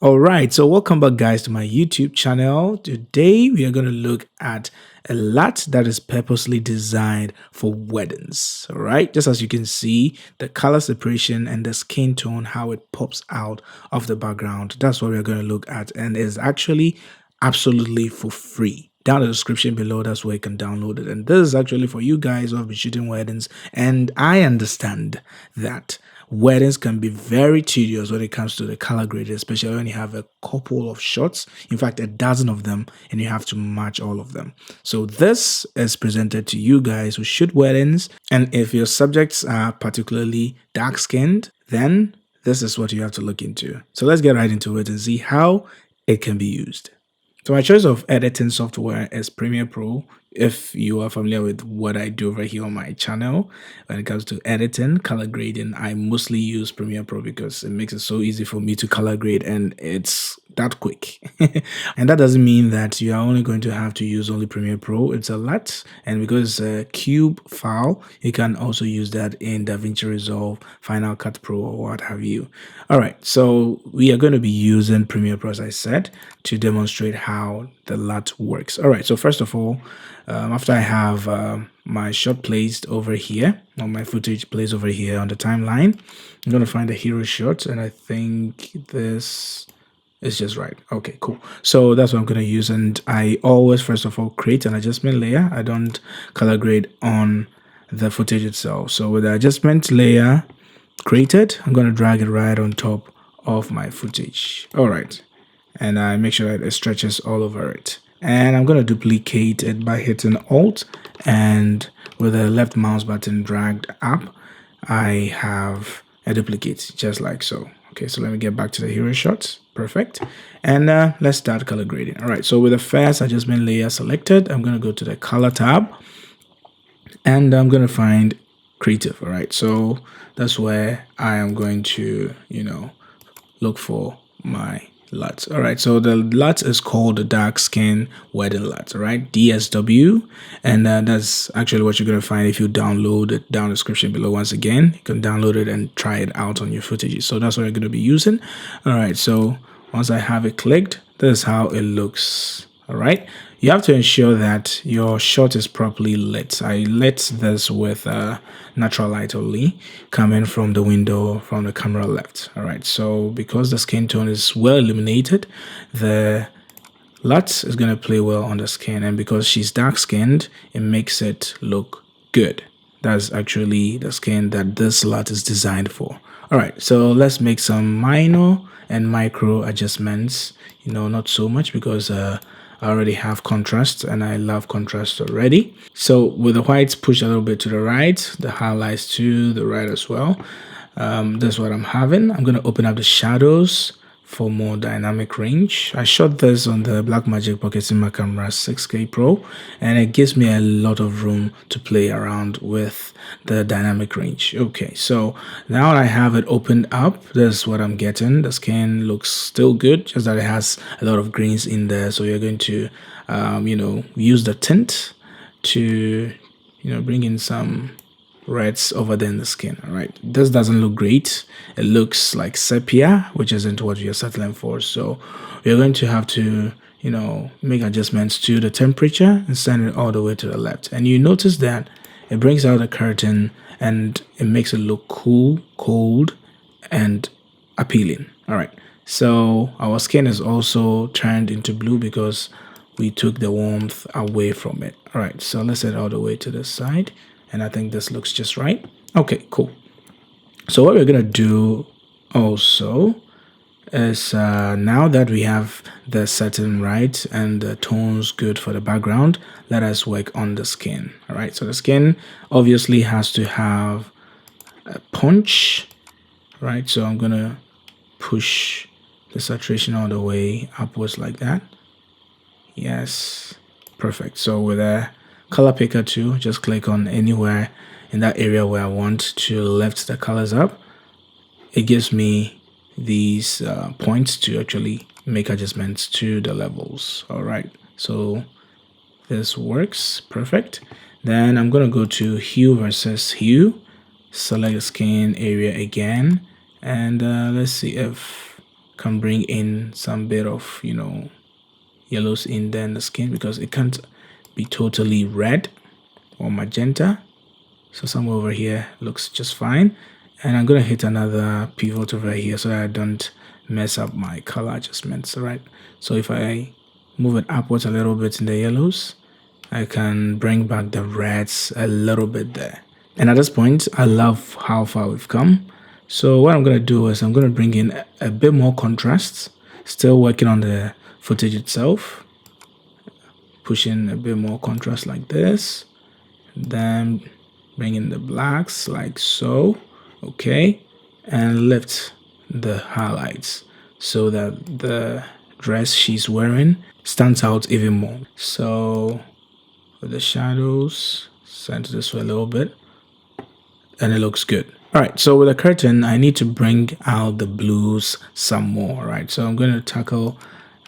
All right, so welcome back, guys, to my YouTube channel. Today, we are going to look at a LUT that is purposely designed for weddings. All right, just as you can see, the color separation and the skin tone, how it pops out of the background. That's what we're going to look at, and it's actually absolutely for free. Down in the description below, that's where you can download it. And this is actually for you guys who have been shooting weddings. And I understand that weddings can be very tedious when it comes to the color grading, especially when you have a couple of shots, in fact, a dozen of them, and you have to match all of them. So this is presented to you guys who shoot weddings. And if your subjects are particularly dark skinned, then this is what you have to look into. So let's get right into it and see how it can be used. So my choice of editing software is Premiere Pro. If you are familiar with what I do over here on my channel, when it comes to editing, color grading, I mostly use Premiere Pro because it makes it so easy for me to color grade and it's that quick. And that doesn't mean that you are only going to have to use only Premiere Pro. It's a lot, and because it's a cube file, you can also use that in Davinci Resolve, Final Cut Pro, or what have you. All right, so we are going to be using Premiere Pro, as I said, to demonstrate how the LUT works. All right, so first of all, after I have my shot placed over here, or my footage placed over here on the timeline, I'm going to find the hero shot, and I think this is just right. Okay, cool. So that's what I'm going to use, and I always, first of all, create an adjustment layer. I don't color grade on the footage itself. So with the adjustment layer created, I'm going to drag it right on top of my footage. All right, and I make sure that it stretches all over it. And I'm going to duplicate it by hitting Alt, and with the left mouse button dragged up, I have a duplicate just like so. Okay, so let me get back to the hero shots. Perfect. And let's start color grading. All right, so with the first adjustment layer selected, I'm going to go to the color tab, and I'm going to find creative. All right, so that's where I am going to, look for my LUT. All right, so the LUT is called the dark skin wedding LUT, all right, DSW, and that's actually what you're going to find if you download it. Down in the description below. Once again, you can download it and try it out on your footage. So that's what you're going to be using. All right, so once I have it clicked, this is how it looks. All right, you have to ensure that your shot is properly lit. I lit this with natural light only coming from the window from the camera left. All right, so because the skin tone is well illuminated, the LUT is going to play well on the skin, and because she's dark skinned, it makes it look good. That's actually the skin that this LUT is designed for. All right, so let's make some minor and micro adjustments. Not so much because I already have contrast, and I love contrast already. So with the whites pushed a little bit to the right, the highlights to the right as well. That's what I'm having. I'm going to open up the shadows for more dynamic range. I shot this on the Blackmagic Pocket Cinema Camera 6K Pro, and it gives me a lot of room to play around with the dynamic range. Okay, so now I have it opened up. This is what I'm getting. The skin looks still good, just that it has a lot of greens in there. So you're going to, use the tint to, bring in some reds over there in the skin. All right, this doesn't look great. It looks like sepia, which isn't what you're settling for. So you're going to have to make adjustments to the temperature and send it all the way to the left. And you notice that it brings out the curtain and it makes it look cool, cold, and appealing. All right, so our skin is also turned into blue because we took the warmth away from it. All right, so let's set it all the way to the side, and I think this looks just right. Okay, cool. So what we're gonna do also is now that we have the setting right and the tones good for the background, let us work on the skin. All right, so the skin obviously has to have a punch, right? So I'm gonna push the saturation all the way upwards like that. Yes, perfect. So with a color picker tool, just click on anywhere in that area where I want to lift the colors up. It gives me these points to actually make adjustments to the levels. All right, so this works perfect. Then I'm going to go to hue versus hue, select the skin area again, and let's see if can bring in some bit of, yellows in there in the skin, because it can't be totally red or magenta. So somewhere over here looks just fine. And I'm going to hit another pivot over here so that I don't mess up my color adjustments, right? So if I move it upwards a little bit in the yellows, I can bring back the reds a little bit there. And at this point, I love how far we've come. So what I'm going to do is I'm going to bring in a bit more contrast, still working on the footage itself, pushing a bit more contrast like this, then bring in the blacks like so, okay, and lift the highlights so that the dress she's wearing stands out even more. So with the shadows, center this way a little bit, and it looks good. All right, so with the curtain, I need to bring out the blues some more, right? So I'm going to tackle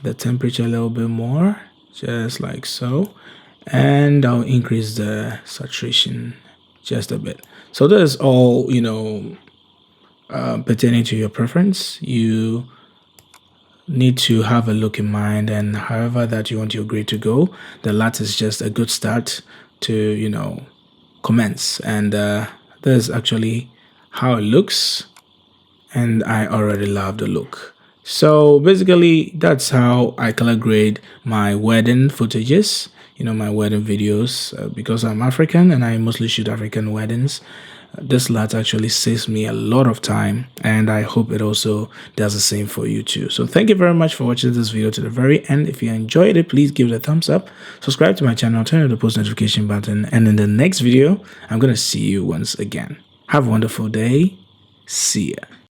the temperature a little bit more, just like so, and I'll increase the saturation just a bit. So this is all, pertaining to your preference. You need to have a look in mind, and however that you want your grade to go, the LUT is just a good start to, commence. And this is actually how it looks, and I already love the look. So basically that's how I color grade my wedding footages, my wedding videos, because I'm African and I mostly shoot African weddings. This LUT actually saves me a lot of time, and I hope it also does the same for you too. So thank you very much for watching this video to the very end. If you enjoyed it, please give it a thumbs up, subscribe to my channel, turn on the post notification button, and in the next video I'm gonna see you once again. Have a wonderful day. See ya.